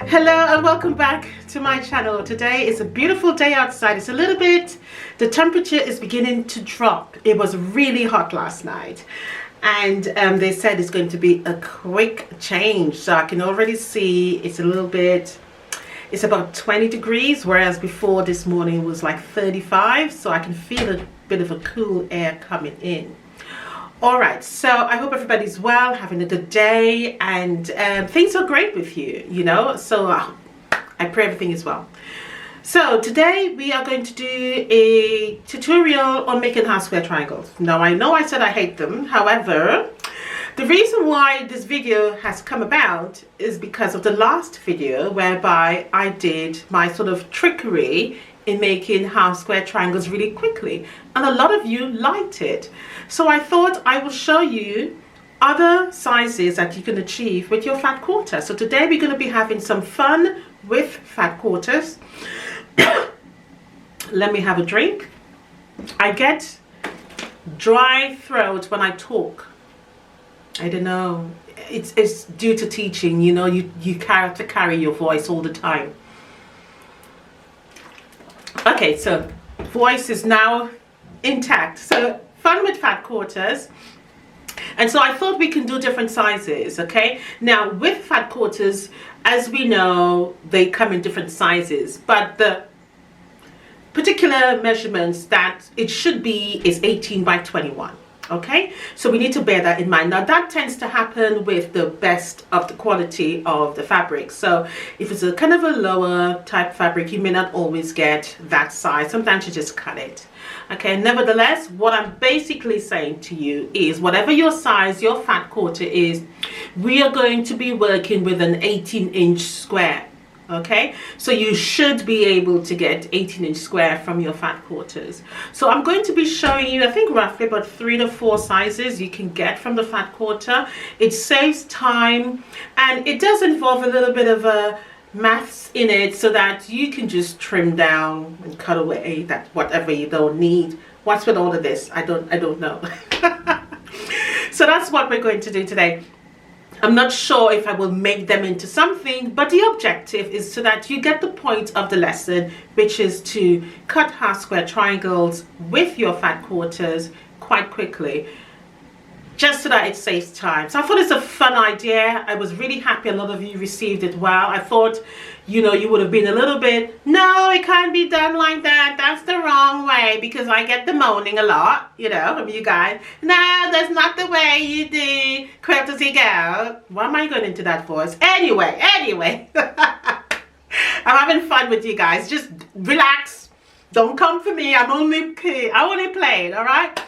Hello and welcome back to my channel. Today is a beautiful day outside. It's a little bit, the temperature is beginning to drop. It was really hot last night and they said it's going to be a quick change. So I can already see it's a little bit, it's about 20 degrees, whereas before this morning it was like 35. So I can feel a bit of a cool air coming in. All right, so I hope everybody's well, having a good day, and things are great with you, you know, so I pray everything is well. So today we are going to do a tutorial on making half square triangles. Now I know I said I hate them, however, the reason why this video has come about is because of the last video whereby I did my sort of trickery in making half square triangles really quickly, and a lot of you liked it. So I thought I will show you other sizes that you can achieve with your fat quarter. So today we're going to be having some fun with fat quarters. Let me have a drink. I get dry throat when I talk. I don't know, it's due to teaching, you know, you have to carry your voice all the time. Okay, so voice is now intact. So fun with fat quarters. And so I thought we can do different sizes, okay? Now with fat quarters, as we know, they come in different sizes, but the particular measurements that it should be is 18 by 21. Okay, so we need to bear that in mind. Now that tends to happen with the best of the quality of the fabric. So if it's a kind of a lower type fabric, you may not always get that size. Sometimes you just cut it. Okay, nevertheless, what I'm basically saying to you is whatever your size, your fat quarter is, we are going to be working with an 18-inch square. Okay, so you should be able to get 18-inch square from your fat quarters. So I'm going to be showing you, I think roughly about 3 to 4 sizes you can get from the fat quarter. It saves time and it does involve a little bit of a maths in it, so that you can just trim down and cut away that whatever you don't need. What's with all of this? I don't know. So that's what we're going to do today. I'm not sure if I will make them into something, but the objective is so that you get the point of the lesson, which is to cut half square triangles with your fat quarters quite quickly, just so that it saves time. So I thought it's a fun idea. I was really happy a lot of you received it well. I thought, you know, you would have been a little bit, no, it can't be done like that. That's the wrong way, because I get the moaning a lot, you know, from you guys. No, that's not the way you do quilting out. Why am I going into that voice? Anyway. I'm having fun with you guys. Just relax. Don't come for me. I only playing, all right?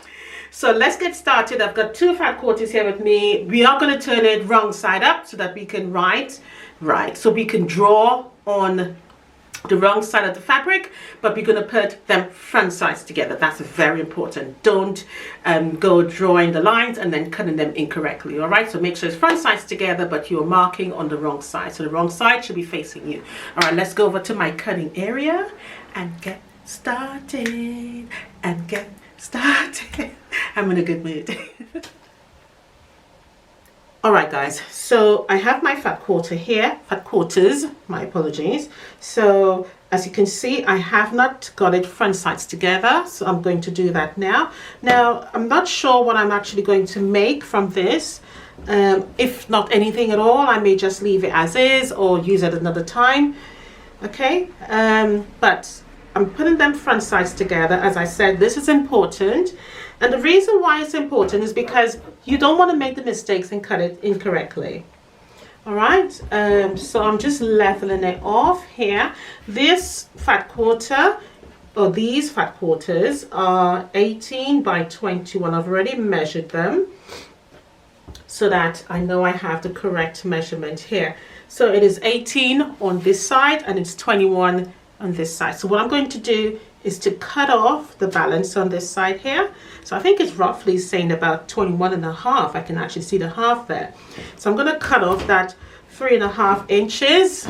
So let's get started. I've got 2 fat quarters here with me. We are going to turn it wrong side up so that we can write. So we can draw on the wrong side of the fabric, but we're going to put them front sides together. That's very important. Don't go drawing the lines and then cutting them incorrectly. All right, so make sure it's front sides together, but you're marking on the wrong side. So the wrong side should be facing you. All right, let's go over to my cutting area and get started I'm in a good mood. All right, guys, so I have my fat quarter here, fat quarters, my apologies. So as you can see, I have not got it front sides together, so I'm going to do that now. Now, I'm not sure what I'm actually going to make from this. If not anything at all, I may just leave it as is or use it another time. Okay, but I'm putting them front sides together. As I said, this is important. And the reason why it's important is because you don't want to make the mistakes and cut it incorrectly. All right, so I'm just leveling it off here. This fat quarter, or these fat quarters, are 18 by 21. I've already measured them so that I know I have the correct measurement here. So it is 18 on this side and it's 21 on this side. So what I'm going to do is to cut off the balance on this side here. So I think it's roughly saying about 21.5. I can actually see the half there. So I'm going to cut off that 3.5 inches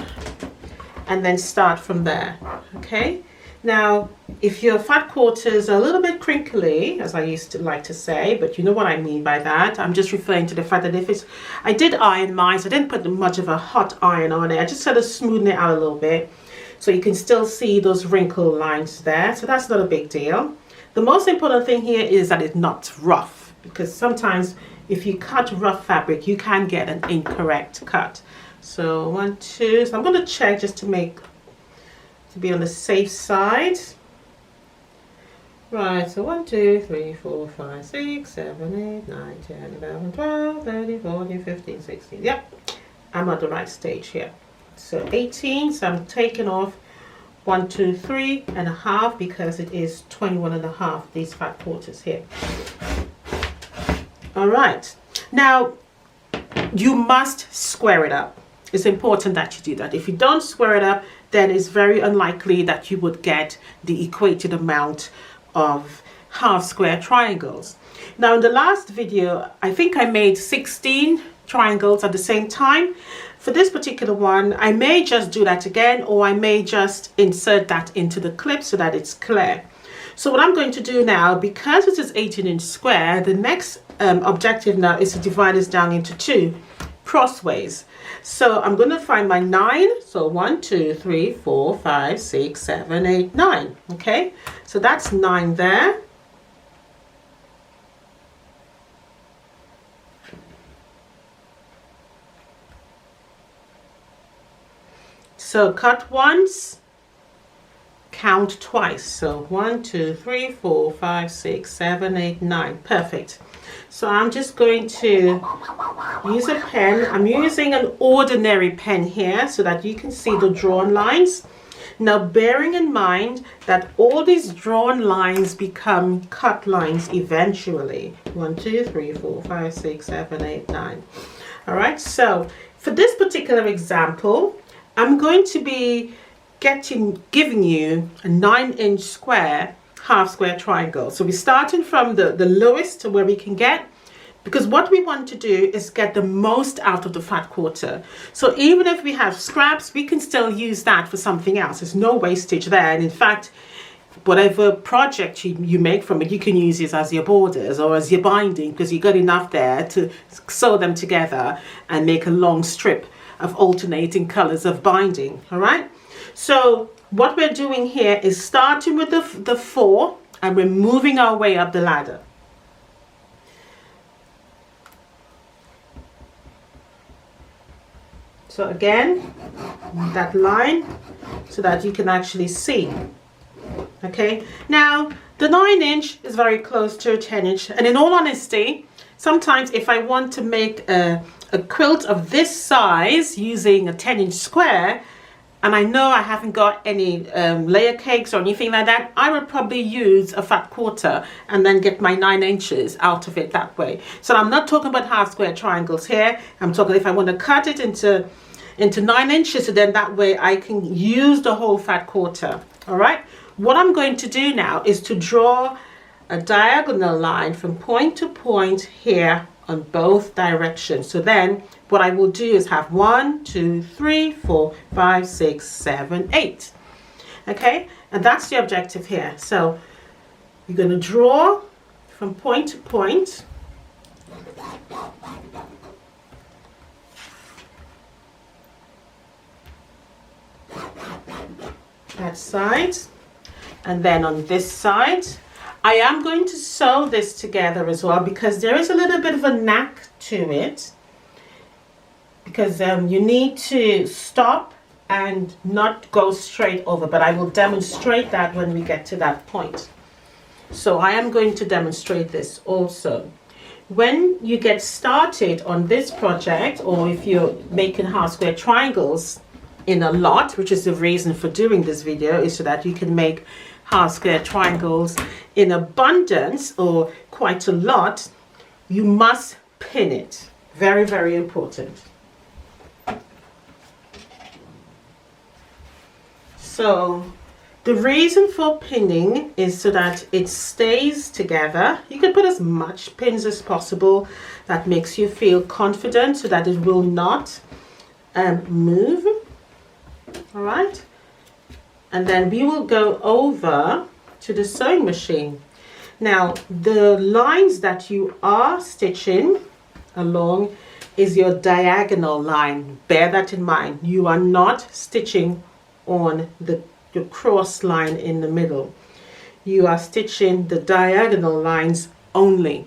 and then start from there. Okay, Now, if your fat quarters are a little bit crinkly, as I used to like to say, but you know what I mean by that. I'm just referring to the fact that if it's, I did iron mine, so I didn't put much of a hot iron on it. I just sort of smoothen it out a little bit so you can still see those wrinkle lines there. So that's not a big deal. The most important thing here is that it's not rough, because sometimes if you cut rough fabric, you can get an incorrect cut. So 1, 2, so I'm going to check just to be on the safe side. Right, so 1, 2, 3, 4, 5, 6, 7, 8, 9, 10, 11, 12, 13, 14, 15, 16. Yep, I'm at the right stage here. So 18, so I'm taking off 1, 2, 3 and a half, because it is 21 and a half, these fat quarters here. All right, now you must square it up. It's important that you do that. If you don't square it up, then it's very unlikely that you would get the equated amount of half square triangles. Now in the last video, I think I made 16 triangles at the same time. For this particular one, I may just do that again, or I may just insert that into the clip so that it's clear. So what I'm going to do now, because it is 18-inch square, the next objective now is to divide this down into 2 crossways. So I'm going to find my 9. So 1, 2, 3, 4, 5, 6, 7, 8, 9. Okay, so that's 9 there. So cut once, count twice. So 1, 2, 3, 4, 5, 6, 7, 8, 9. Perfect. So I'm just going to use a pen. I'm using an ordinary pen here so that you can see the drawn lines. Now, bearing in mind that all these drawn lines become cut lines eventually. 1, 2, 3, 4, 5, 6, 7, 8, 9. All right, so for this particular example, I'm going to be giving you a 9-inch square, half square triangle. So we're starting from the lowest to where we can get, because what we want to do is get the most out of the fat quarter. So even if we have scraps, we can still use that for something else. There's no wastage there. And in fact, whatever project you make from it, you can use it as your borders or as your binding, because you got enough there to sew them together and make a long strip of alternating colors of binding. All right, so what we're doing here is starting with the 4, and we're moving our way up the ladder. So again, that line so that you can actually see. Okay, now the 9-inch is very close to a 10-inch, and in all honesty, sometimes if I want to make a quilt of this size using a 10-inch square, and I know I haven't got any layer cakes or anything like that, I would probably use a fat quarter and then get my 9 inches out of it that way. So I'm not talking about half square triangles here. I'm talking if I want to cut it into 9 inches, so then that way I can use the whole fat quarter. All right, what I'm going to do now is to draw a diagonal line from point to point here on both directions. So then what I will do is have 1, 2, 3, 4, 5, 6, 7, 8. Okay, and that's the objective here. So you're going to draw from point to point. That side, and then on this side I am going to sew this together as well, because there is a little bit of a knack to it, because you need to stop and not go straight over, but I will demonstrate that when we get to that point. So I am going to demonstrate this also. When you get started on this project, or if you're making half square triangles in a lot, which is the reason for doing this video, is so that you can make half square triangles in abundance or quite a lot, you must pin it. Very, very important. So the reason for pinning is so that it stays together. You can put as much pins as possible. That makes you feel confident so that it will not move. All right. and then we will go over to the sewing machine. Now the lines that you are stitching along is your diagonal line. Bear that in mind. You are not stitching on your cross line in the middle. You are stitching the diagonal lines only.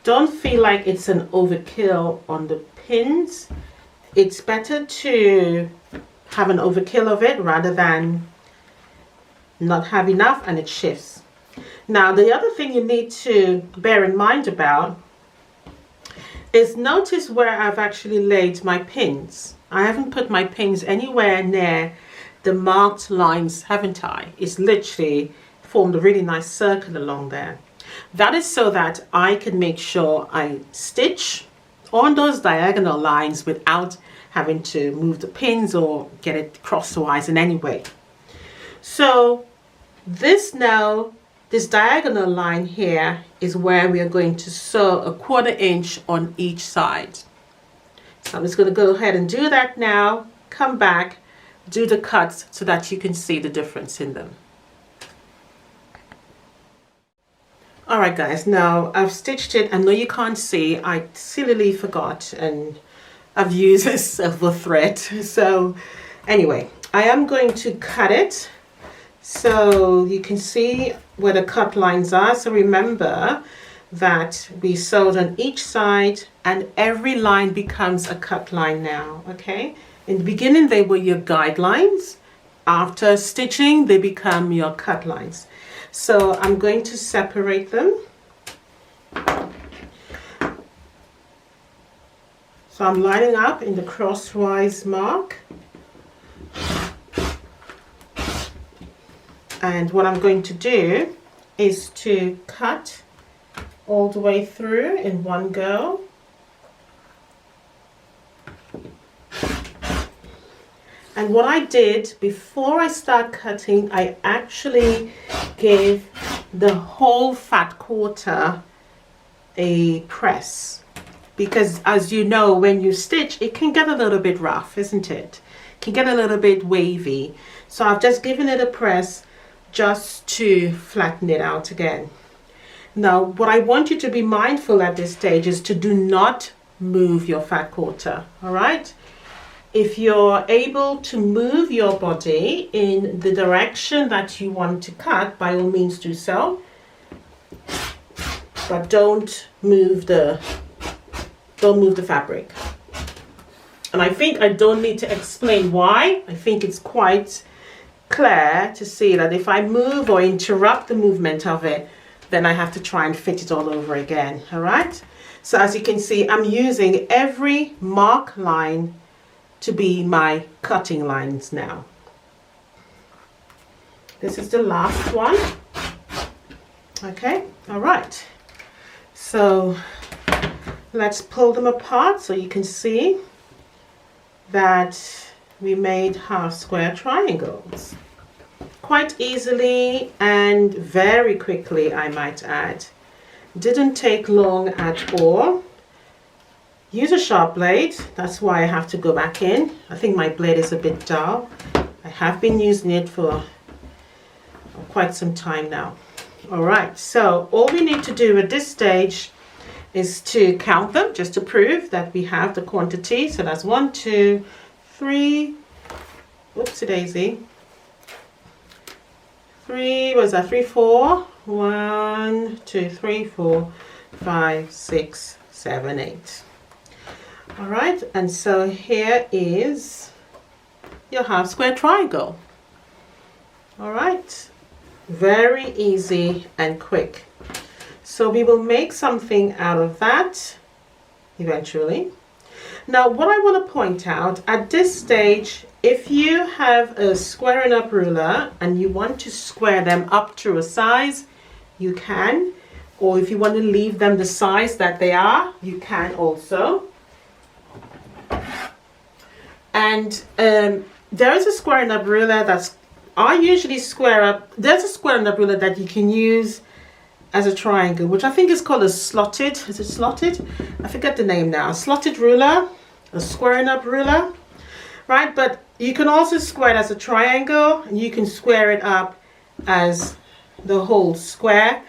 Don't feel like it's an overkill on the pins. It's better to have an overkill of it rather than not have enough and it shifts. Now the other thing you need to bear in mind about is notice where I've actually laid my pins. I haven't put my pins anywhere near the marked lines, haven't I? It's literally formed a really nice circle along there. That is so that I can make sure I stitch on those diagonal lines without having to move the pins or get it crosswise in any way. So this diagonal line here is where we are going to sew a 1/4 inch on each side. So I'm just going to go ahead and do that now, come back, do the cuts so that you can see the difference in them. Alright guys, now I've stitched it. I know you can't see, I sillily forgot and I've used a silver thread. So anyway, I am going to cut it so you can see where the cut lines are. So remember that we sewed on each side and every line becomes a cut line now, okay? In the beginning they were your guidelines. After stitching they become your cut lines. So I'm going to separate them. So I'm lining up in the crosswise mark. And what I'm going to do is to cut all the way through in one go. And what I did before I start cutting, I actually gave the whole fat quarter a press. Because as you know, when you stitch, it can get a little bit rough, isn't it? It can get a little bit wavy. So I've just given it a press just to flatten it out again. Now, what I want you to be mindful at this stage is to do not move your fat quarter, all right? If you're able to move your body in the direction that you want to cut, by all means do so. But don't move the fabric. And I think I don't need to explain why. I think it's quite clear to see that if I move or interrupt the movement of it, then I have to try and fit it all over again, all right? So as you can see, I'm using every mark line to be my cutting lines now. This is the last one. Okay, all right. So let's pull them apart so you can see that we made half square triangles. Quite easily and very quickly, I might add. Didn't take long at all. Use a sharp blade, that's why I have to go back in. I think my blade is a bit dull. I have been using it for quite some time now. Alright, so all we need to do at this stage is to count them, just to prove that we have the quantity. So that's 1, 2, 3, whoopsie daisy. 3, was that 3, 4? 1, 2, 3, 4, 5, 6, 7, 8. All right, and so here is your half square triangle. All right, very easy and quick. So we will make something out of that eventually. Now what I want to point out at this stage, if you have a squaring up ruler and you want to square them up to a size, you can, or if you want to leave them the size that they are, you can also. And there is a squaring up ruler I usually square up. There's a squaring up ruler that you can use as a triangle, which I think is called a slotted, is it slotted? I forget the name now. A slotted ruler, a squaring up ruler, right? But you can also square it as a triangle, and you can square it up as the whole square.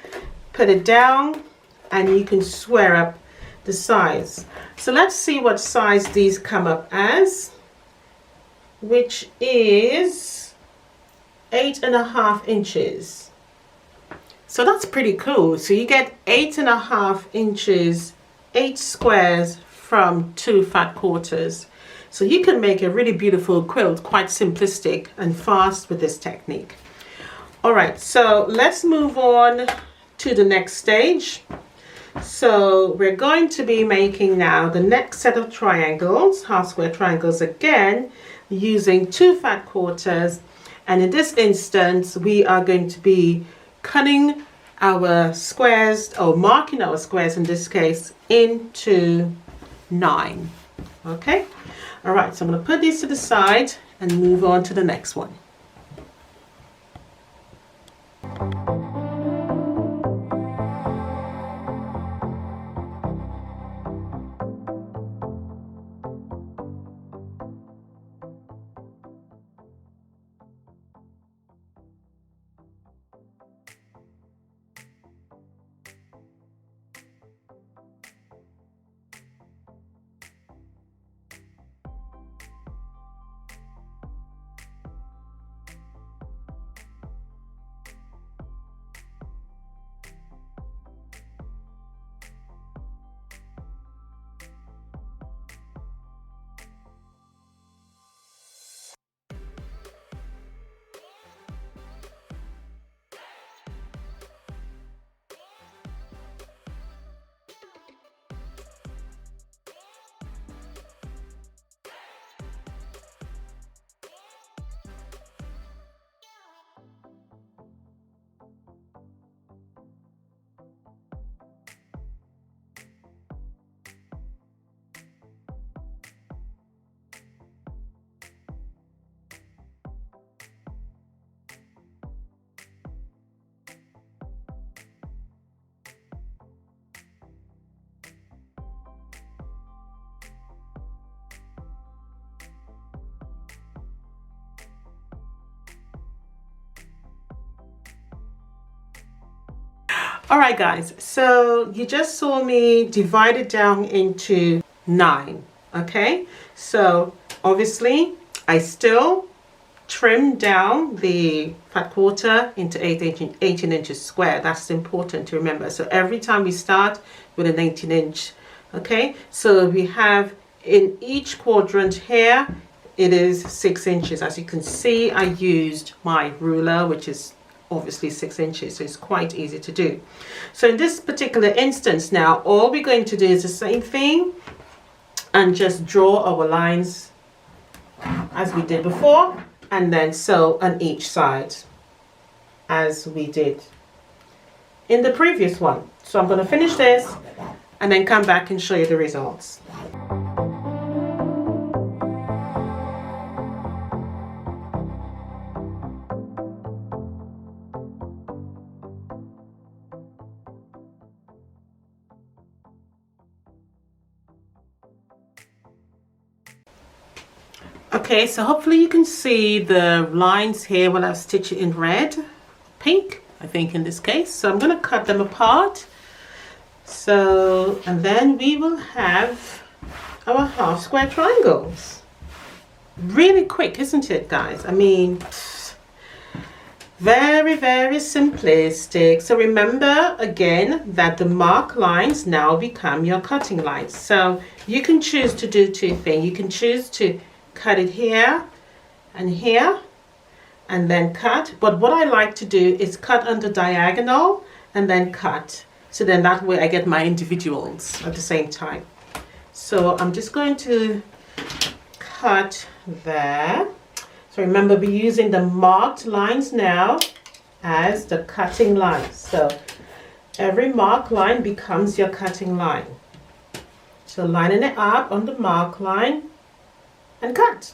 Put it down and you can square up the size. So let's see what size these come up as, which is 8.5 inches. So that's pretty cool. So you get 8.5 inches, 8 squares from 2 fat quarters. So you can make a really beautiful quilt, quite simplistic and fast with this technique. All right, so let's move on to the next stage. So we're going to be making now the next set of triangles, half square triangles again, using 2 fat quarters. And in this instance, we are going to be cutting our squares, or marking our squares in this case, into 9. Okay, all right, so I'm going to put these to the side and move on to the next one. All right, guys, so you just saw me divide it down into 9. Okay, so obviously I still trim down the fat quarter into 18 inches square. That's important to remember. So every time we start with an 18 inch, okay, so we have in each quadrant here, it is 6 inches. As you can see, I used my ruler, which is obviously 6 inches, so it's quite easy to do. So in this particular instance now, all we're going to do is the same thing and just draw our lines as we did before, and then sew on each side as we did in the previous one. So I'm going to finish this and then come back and show you the results. Okay, so hopefully you can see the lines here when I've stitched it in red, pink, I think in this case. So I'm going to cut them apart. So, and then we will have our half square triangles. Really quick, isn't it, guys? I mean, very, very simplistic. So remember again that the mark lines now become your cutting lines. So you can choose to do 2 things. You can choose to cut it here and here and then cut, but what I like to do is cut on the diagonal and then cut, so then that way I get my individuals at the same time. So I'm just going to cut there. So remember, we're using the marked lines now as the cutting lines. So every marked line becomes your cutting line. So lining it up on the mark line and cut.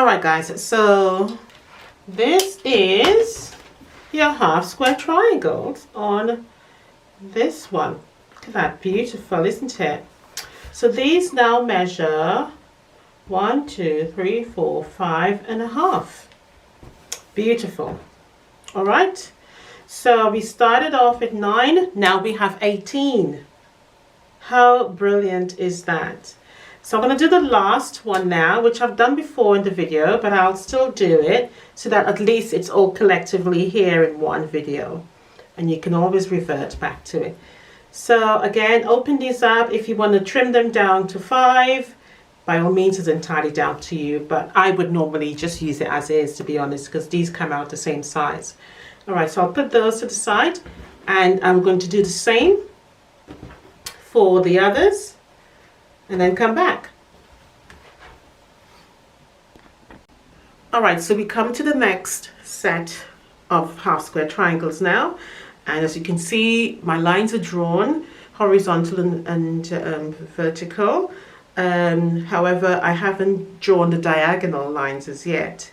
Alright guys, so this is your half square triangles on this one. Look at that, beautiful, isn't it? So these now measure 1, 2, 3, 4, 5.5. Beautiful. Alright, so we started off with 9, now we have 18. How brilliant is that? So I'm going to do the last one now, which I've done before in the video, but I'll still do it so that at least it's all collectively here in one video. And you can always revert back to it. So again, open these up. If you want to trim them down to 5, by all means, it's entirely down to you. But I would normally just use it as is, to be honest, because these come out the same size. All right, so I'll put those to the side. And I'm going to do the same for the others. And then come back. Alright, so we come to the next set of half square triangles now, and as you can see my lines are drawn horizontal and vertical. However, I haven't drawn the diagonal lines as yet.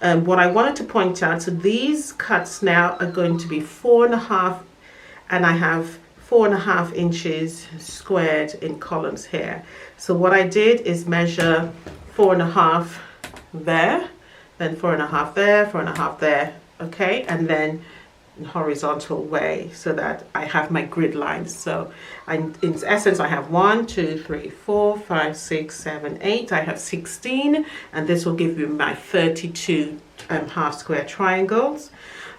What I wanted to point out, so these cuts now are going to be 4.5, and I have 4.5 inches squared in columns here. So what I did is measure 4.5 there, then 4.5 there, 4.5 there, okay, and then in horizontal way so that I have my grid lines. So in essence I have 1, 2, 3, 4, 5, 6, 7, 8. I have 16, and this will give you my 32 half square triangles.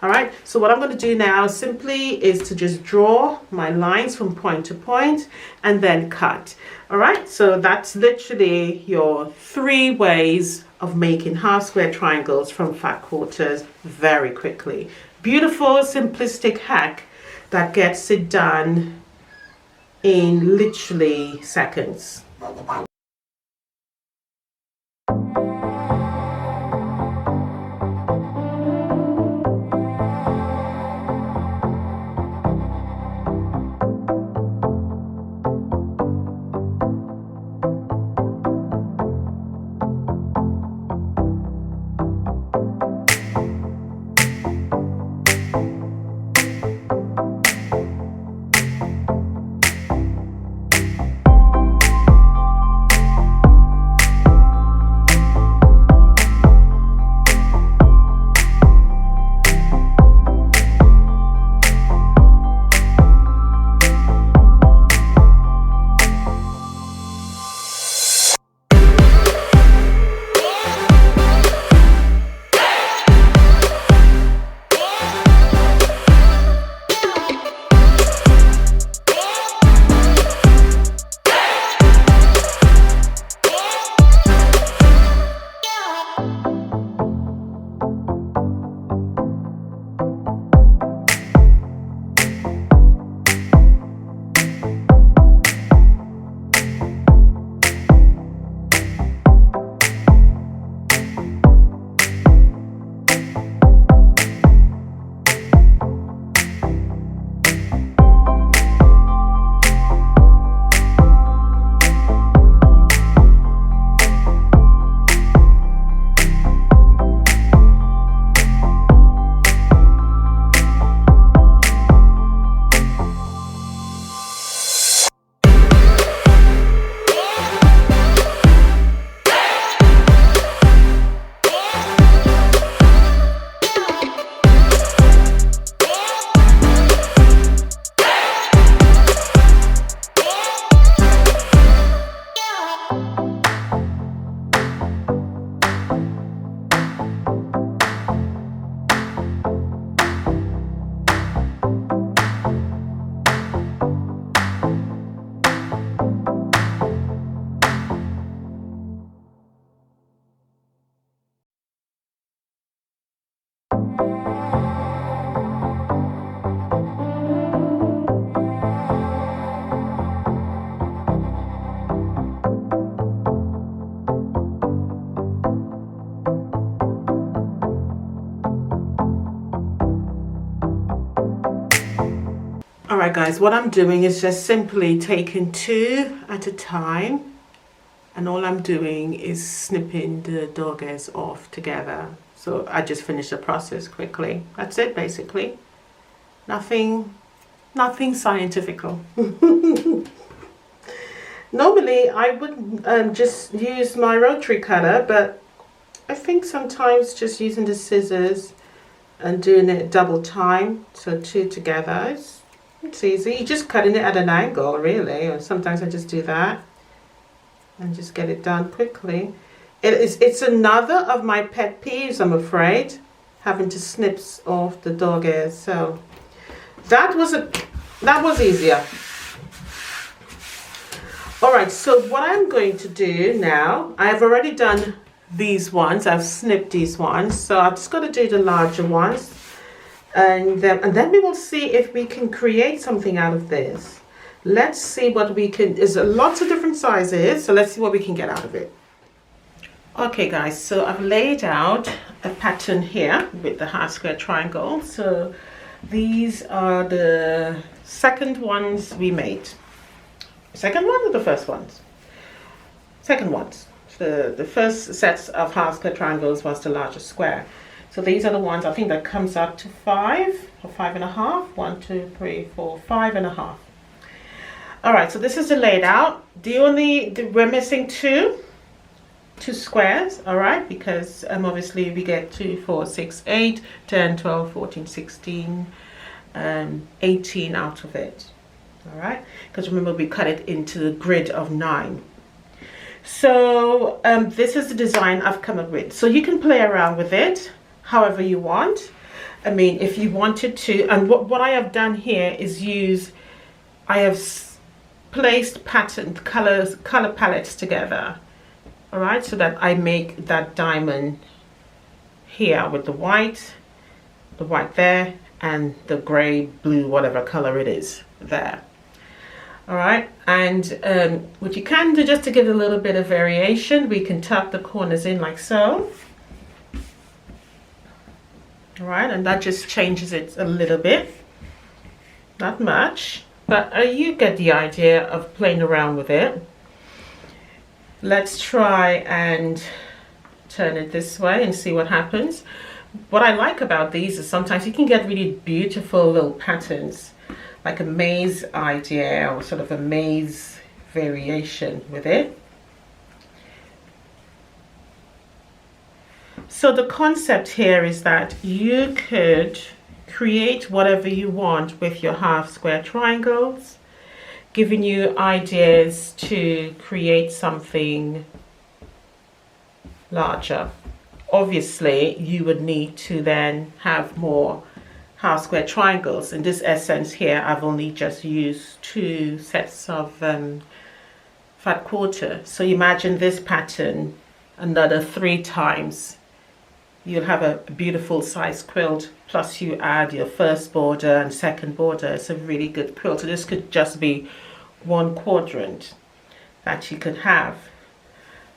Alright, so what I'm going to do now simply is to just draw my lines from point to point and then cut. Alright, so that's literally your 3 ways of making half square triangles from fat quarters very quickly. Beautiful, simplistic hack that gets it done in literally seconds. Alright guys, what I'm doing is just simply taking 2 at a time and all I'm doing is snipping the dog ears off together. So I just finish the process quickly. That's it, basically. Nothing scientifical. Normally I would just use my rotary cutter, but I think sometimes just using the scissors and doing it double time, so two together, it's easy. You're just cutting it at an angle, really, or sometimes I just do that and just get it done quickly. It's another of my pet peeves, I'm afraid, having to snip off the dog ears. So that was easier. All right, so what I'm going to do now, I have already done these ones. I've snipped these ones, so I'm just going to do the larger ones, and then we will see if we can create something out of this. Let's see what we can. There's lots of different sizes, so let's see what we can get out of it. Okay guys, so I've laid out a pattern here with the half square triangle. So these are the second ones we made. Second one or the first ones? Second ones. The first sets of half square triangles was the largest square. So these are the ones, I think that comes up to 5 or 5.5. 1, 2, 3, 4, 5.5. All right, so this is the laid out. We're missing two squares, all right, because obviously we get 2, 4, 6, 8, 10, 12, 14, 16, 18 out of it. All right, because remember we cut it into the grid of 9. So this is the design I've come up with. So you can play around with it however you want. I mean, if you wanted to, and what I have done here is I have placed patterned color palettes together. All right, so that I make that diamond here with the white there, and the gray, blue, whatever color it is there. All right, and what you can do, just to give it a little bit of variation, we can tuck the corners in like so. All right, and that just changes it a little bit, not much, but you get the idea of playing around with it. Let's try and turn it this way and see what happens. What I like about these is sometimes you can get really beautiful little patterns, like a maze idea or sort of a maze variation with it. So the concept here is that you could create whatever you want with your half square triangles, giving you ideas to create something larger. Obviously, you would need to then have more half square triangles. In this essence here, I've only just used 2 sets of fat quarter. So imagine this pattern another 3 times. You'll have a beautiful size quilt, plus you add your first border and second border. It's a really good quilt. So this could just be 1 quadrant that you could have.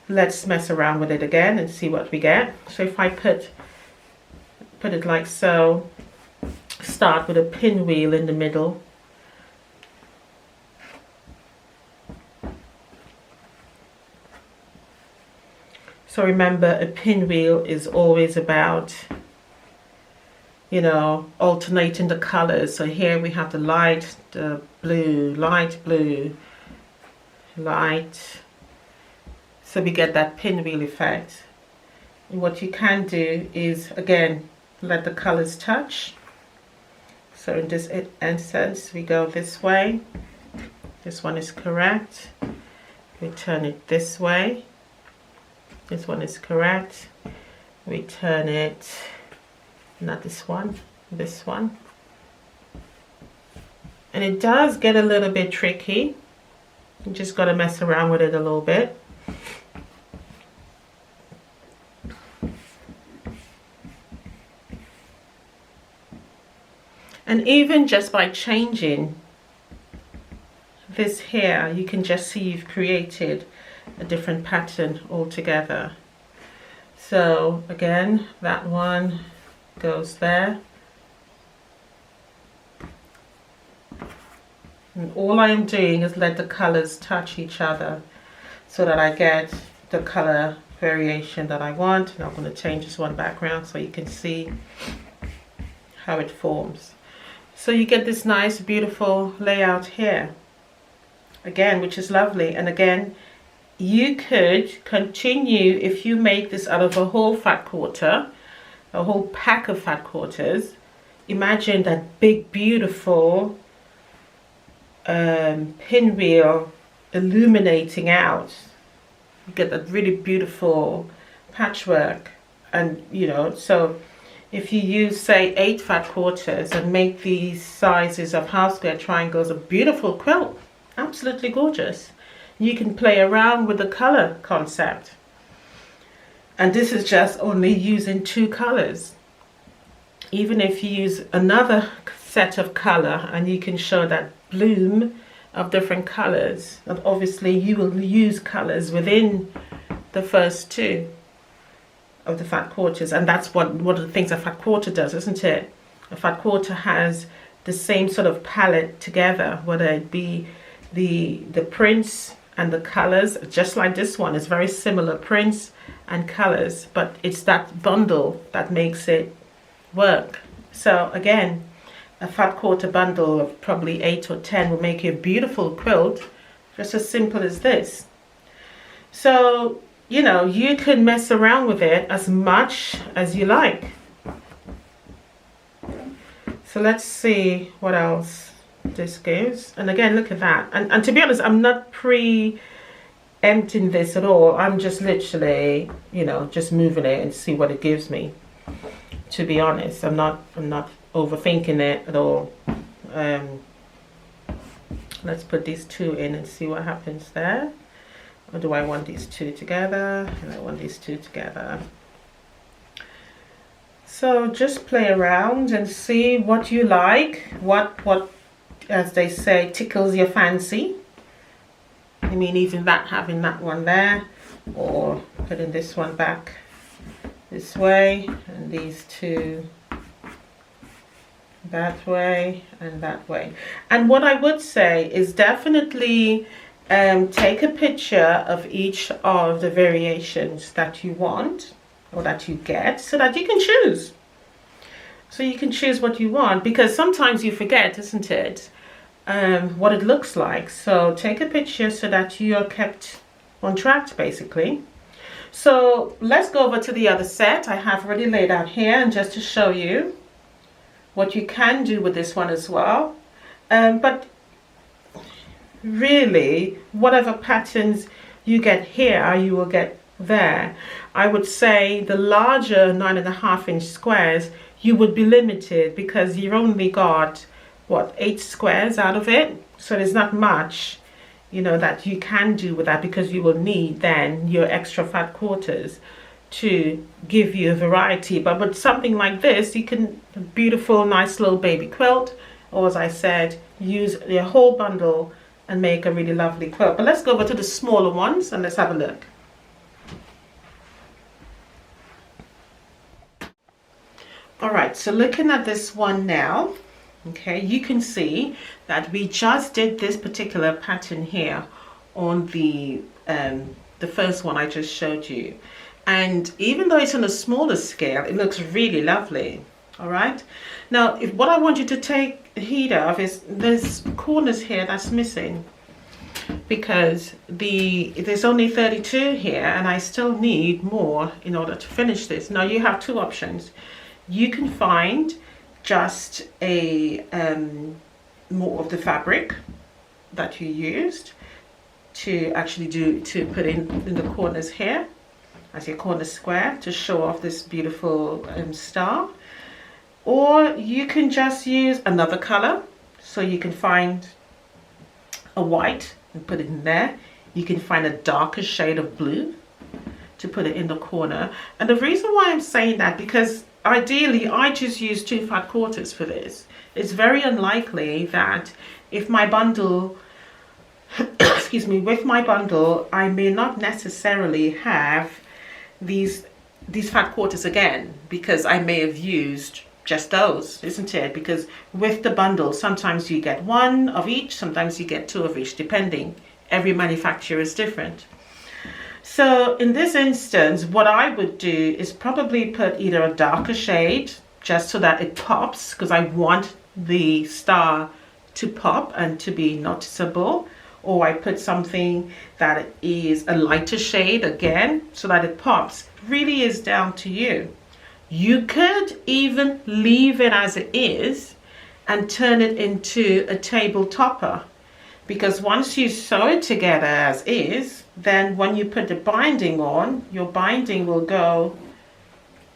Let's mess around with it again and see what we get. So if I put it like so, start with a pinwheel in the middle. So remember, a pinwheel is always about, you know, alternating the colors. So here we have the light, the blue, light blue, light. So we get that pinwheel effect. And what you can do is, again, let the colors touch. So in this instance, we go this way. This one is correct. We turn it this way. This one is correct. We turn it, not this one, this one. And it does get a little bit tricky. You just got to mess around with it a little bit. And even just by changing this here, you can just see you've created a different pattern altogether. So again, that one goes there. And all I am doing is let the colors touch each other. so that I get the color variation that I want. And I'm going to change this one background so you can see how it forms. So you get this nice beautiful layout here again, which is lovely. And again, you could continue, if you make this out of a whole fat quarter, a whole pack of fat quarters, imagine that big beautiful pinwheel illuminating out. You get that really beautiful patchwork. And you know, so if you use say 8 fat quarters and make these sizes of half square triangles, a beautiful quilt, absolutely gorgeous. You can play around with the color concept, and this is just only using 2 colors. Even if you use another set of color and you can show that bloom of different colors, and obviously you will use colors within the first 2 of the fat quarters, and that's one of the things a fat quarter does, isn't it? A fat quarter has the same sort of palette together, whether it be the prints and the colors, just like this one is very similar prints and colors, but it's that bundle that makes it work. So again, a fat quarter bundle of probably 8 or 10 will make you a beautiful quilt, just as simple as this. So you know, you can mess around with it as much as you like. So let's see what else this gives. And again, look at that. And to be honest, I'm not pre-emptying this at all. I'm just literally, you know, just moving it and see what it gives me. To be honest, I'm not overthinking it at all. Let's put these 2 in and see what happens there. Or do I want these 2 together? And I want these 2 together. So just play around and see what you like, what as they say, tickles your fancy. I mean, even that, having that one there, or putting this one back this way, and these 2 that way and that way. And what I would say is definitely take a picture of each of the variations that you want or that you get, so that you can choose. So you can choose what you want, because sometimes you forget, isn't it, what it looks like. So take a picture so that you are kept on track, basically. So let's go over to the other set I have already laid out here, and just to show you what you can do with this one as well. But really, whatever patterns you get here, you will get there. I would say the larger 9.5-inch squares, you would be limited because you've only got what, 8 squares out of it. So there's not much, you know, that you can do with that, because you will need then your extra fat quarters to give you a variety. But with something like this, you can, a beautiful nice little baby quilt, or as I said, use your whole bundle and make a really lovely quilt. But let's go over to the smaller ones and let's have a look. All right, so looking at this one now, okay, you can see that we just did this particular pattern here on the first one I just showed you. And even though it's on a smaller scale, it looks really lovely. All right, now what I want you to take heed of is there's corners here that's missing, because there's only 32 here and I still need more in order to finish this. Now you have 2 options. You can find just a more of the fabric that you used to actually put in the corners here as your corner square to show off this beautiful star. Or you can just use another color. So you can find a white and put it in there. You can find a darker shade of blue to put it in the corner. And the reason why I'm saying that, because ideally I just use 2 fat quarters for this. It's very unlikely that if my bundle, excuse me, with my bundle, I may not necessarily have these fat quarters again, because I may have used just those, isn't it? Because with the bundle, sometimes you get 1 of each, sometimes you get 2 of each, depending. Every manufacturer is different. So in this instance, what I would do is probably put either a darker shade just so that it pops, because I want the star to pop and to be noticeable, or I put something that is a lighter shade again so that it pops. It really is down to you. You could even leave it as it is and turn it into a table topper, because once you sew it together as is, then when you put the binding on, your binding will go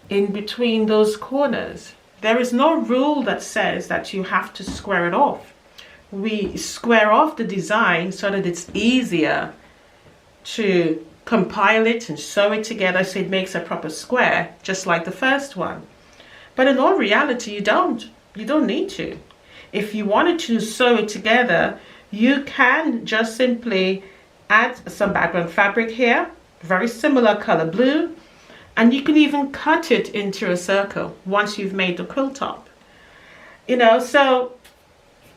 in between those corners. There is no rule that says that you have to square it off. We square off the design so that it's easier to compile it and sew it together so it makes a proper square, just like the first one. But in all reality, you don't need to. If you wanted to sew it together, you can just simply add some background fabric here, very similar color blue, and you can even cut it into a circle once you've made the quilt top. So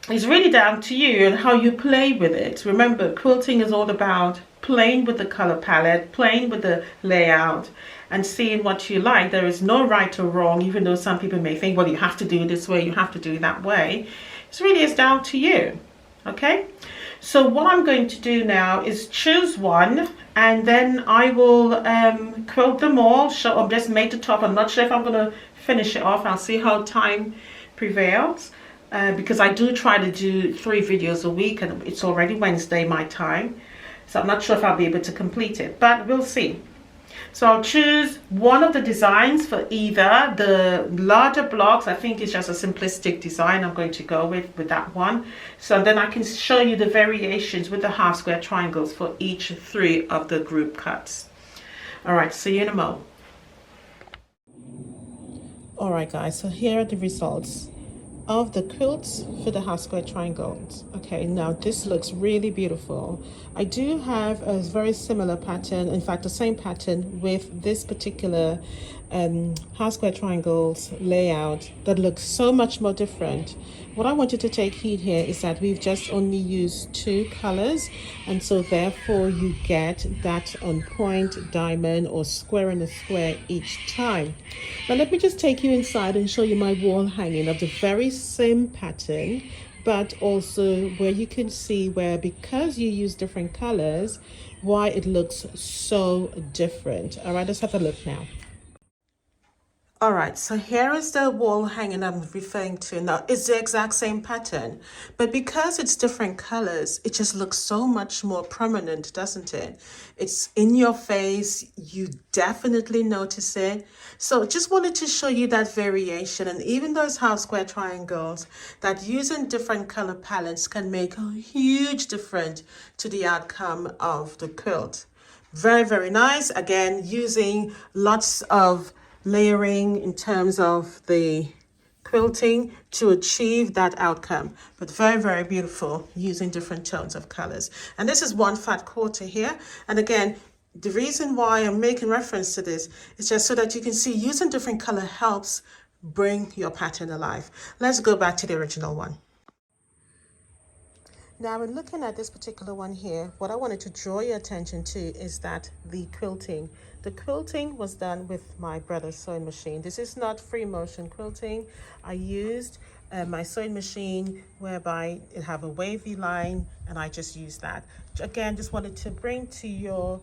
it's really down to you and how you play with it. Remember, quilting is all about playing with the color palette, playing with the layout, and seeing what you like. There is no right or wrong, even though some people may think, well, you have to do it this way, you have to do it that way. It really is down to you. Okay, so what I'm going to do now is choose one, and then I will quilt them all. So I've just made the top. I'm not sure if I'm going to finish it off. I'll see how time prevails, because I do try to do 3 videos a week, and it's already Wednesday my time, so I'm not sure if I'll be able to complete it, but we'll see. So I'll choose one of the designs for either. The larger blocks, I think it's just a simplistic design I'm going to go with that one. So then I can show you the variations with the half square triangles for each 3 of the group cuts. All right, see you in a moment. All right, guys, so here are the results of the quilts for the half square triangles. Okay, now this looks really beautiful. I do have a very similar pattern, in fact the same pattern, with this particular half square triangles layout that looks so much more different. What I want you to take heed here is that we've just only used 2 colors, and so therefore you get that on point diamond or square in a square each time. Now let me just take you inside and show you my wall hanging of the very same pattern, but also where you can see where, because you use different colors, why it looks so different. All right, let's have a look now. All right, so here is the wall hanging I'm referring to. Now, it's the exact same pattern, but because it's different colors, it just looks so much more prominent, doesn't it? It's in your face, you definitely notice it. So just wanted to show you that variation, and even those half square triangles, that using different color palettes can make a huge difference to the outcome of the quilt. Very, very nice. Again, using lots of layering in terms of the quilting to achieve that outcome, but very, very beautiful using different tones of colors. And this is 1 fat quarter here, and again, the reason why I'm making reference to this is just so that you can see using different color helps bring your pattern alive. Let's go back to the original one. Now, in looking at this particular one here, what I wanted to draw your attention to is that the quilting was done with my brother's sewing machine. This is not free motion quilting. I used my sewing machine whereby it have a wavy line, and I just used that. Again, just wanted to bring to your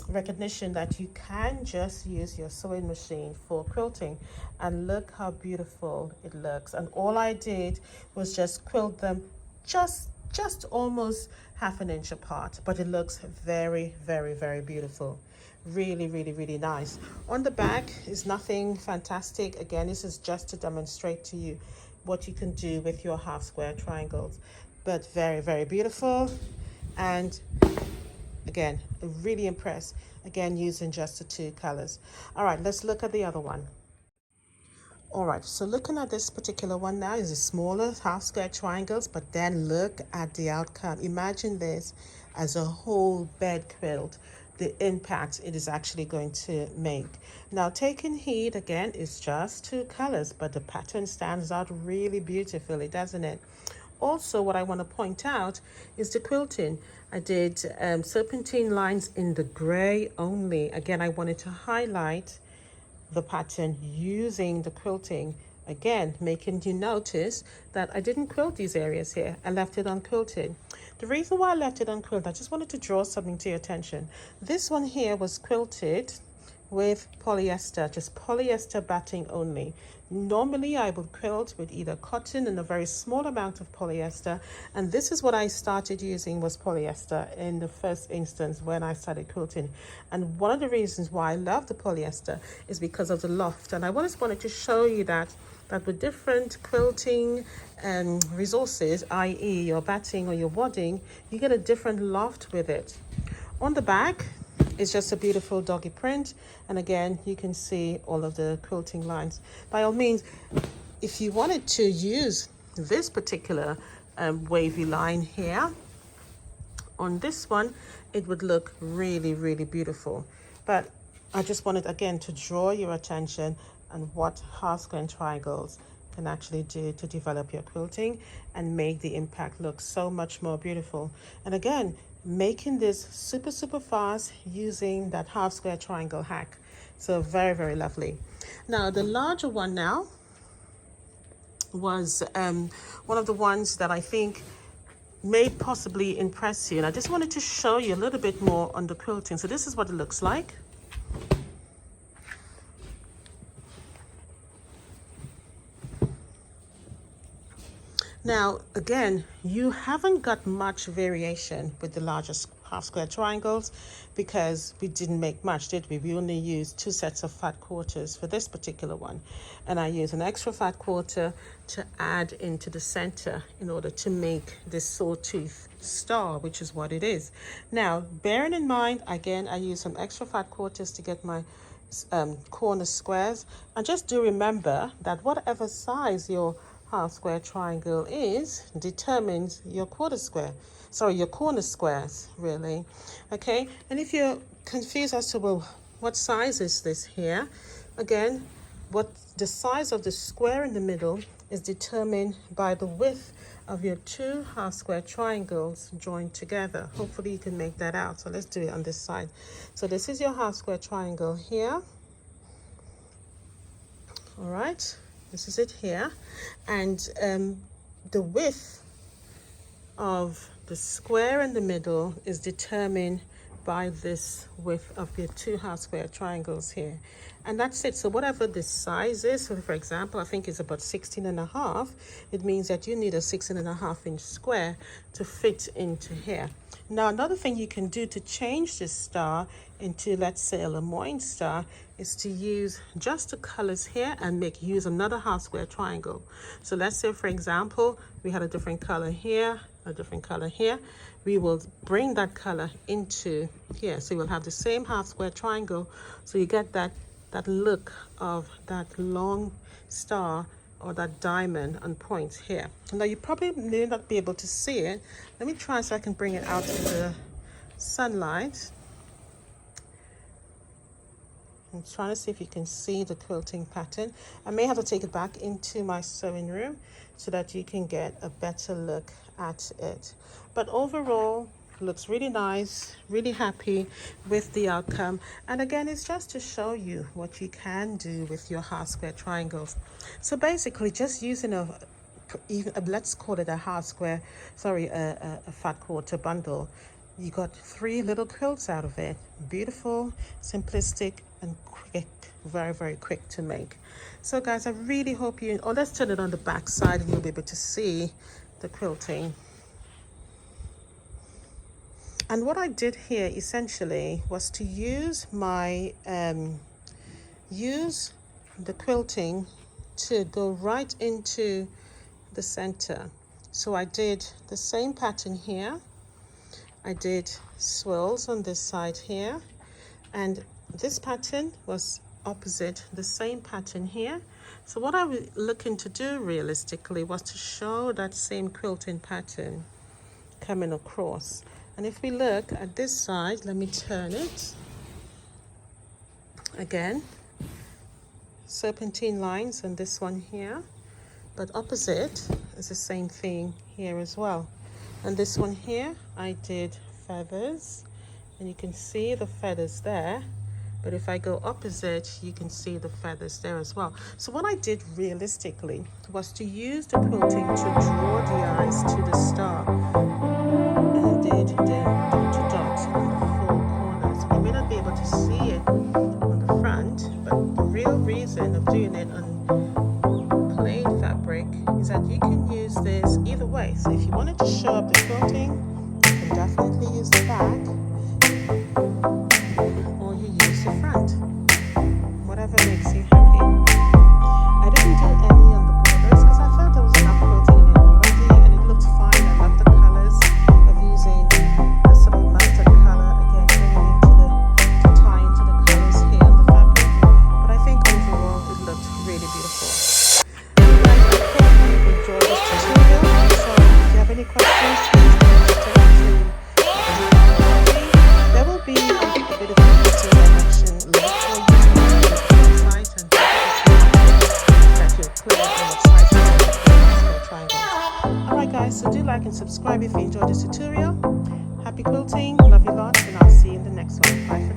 recognition that you can just use your sewing machine for quilting, and look how beautiful it looks. And all I did was just quilt them just almost half an inch apart, but it looks very, very, very beautiful. Really, really, really nice. On the back is nothing fantastic. Again, this is just to demonstrate to you what you can do with your half square triangles, but very, very beautiful. And again, really impressed, again, using just the 2 colors. All right, let's look at the other one. All right, so looking at this particular one now is a smaller half square triangles, but then look at the outcome. Imagine this as a whole bed quilt, the impact it is actually going to make. Now, taking heed again is just 2 colors, but the pattern stands out really beautifully, doesn't it? also what I want to point out is the quilting. I did serpentine lines in the gray only. Again, I wanted to highlight the pattern using the quilting. Again, making you notice that I didn't quilt these areas here. I left it unquilted. The reason why I left it unquilted, I just wanted to draw something to your attention. This one here was quilted with polyester, just polyester batting only. Normally I would quilt with either cotton and a very small amount of polyester, and this is what I started using, was polyester in the first instance when I started quilting. And one of the reasons why I love the polyester is because of the loft, and I just wanted to show you that with different quilting resources, i.e. your batting or your wadding, you get a different loft with it. On the back, it's just a beautiful doggy print, and again you can see all of the quilting lines. By all means, if you wanted to use this particular wavy line here on this one, it would look really, really beautiful. But I just wanted again to draw your attention on what half square and triangles can actually do to develop your quilting and make the impact look so much more beautiful. And again, making this super, super fast using that half square triangle hack. So very, very lovely. Now the larger one now was one of the ones that I think may possibly impress you, and I just wanted to show you a little bit more on the quilting. So this is what it looks like. Now, again, you haven't got much variation with the largest half square triangles because we didn't make much, did we? We only used 2 sets of fat quarters for this particular one. And I used an extra fat quarter to add into the center in order to make this sawtooth star, which is what it is. Now, bearing in mind, again, I used some extra fat quarters to get my corner squares. And just do remember that whatever size your half square triangle is determines your corner squares, really. Okay, and if you're confused as to, well, what size is this here, again, what the size of the square in the middle is determined by the width of your 2 half square triangles joined together. Hopefully you can make that out. So let's do it on this side. So this is your half square triangle here. All right, this is it here, and the width of the square in the middle is determined by this width of your 2 half square triangles here, and that's it. So whatever this size is, so for example, I think it's about 16.5, it means that you need a 6.5 inch square to fit into here. Now, another thing you can do to change this star into, let's say, a Lemoyne star, is to use just the colors here and use another half square triangle. So let's say, for example, we had a different color here, a different color here. We will bring that color into here. So you'll have the same half square triangle. So you get that look of that long star or that diamond on points here. Now you probably may not be able to see it. Let me try so I can bring it out to the sunlight. I'm trying to see if you can see the quilting pattern. I may have to take it back into my sewing room so that you can get a better look at it. But overall, looks really nice, really happy with the outcome. And again, it's just to show you what you can do with your half square triangles. So basically just using let's call it a fat quarter bundle, you got 3 little quilts out of it. Beautiful, simplistic, and quick, very, very quick to make. So guys, I really hope let's turn it on the back side and you'll be able to see the quilting. And what I did here essentially was to use my use the quilting to go right into the center. So I did the same pattern here. I did swirls on this side here, and this pattern was opposite the same pattern here. So what I was looking to do realistically was to show that same quilting pattern coming across. And if we look at this side, let me turn it. Again, serpentine lines on this one here, but opposite it's the same thing here as well. And this one here, I did feathers, and you can see the feathers there. But if I go opposite, you can see the feathers there as well. So what I did realistically was to use the quilting to draw the eyes to the star. And I did the dot to dot on the four corners. You may not be able to see it on the front, but the real reason of doing it on plain fabric is that you can use this either way. So if you wanted to show up the quilting, you can definitely use the back, or you use the front, whatever makes you happy. I didn't do any on the borders because I felt there was enough quilting in it already, and it looked fine. I love the colors of using a sort of mustard color, again bringing it to tie into the colors here on the fabric. But I think overall it looked really beautiful. Right, I hope you enjoyed this tutorial. So if you have any questions, please don't hesitate to there will be a bit of a direction link for you on the website, and that you'll clear on the site for triangles. Alright guys, so do like and subscribe if you enjoyed this tutorial. Happy quilting, love you lots, and I'll see you in the next one. Bye.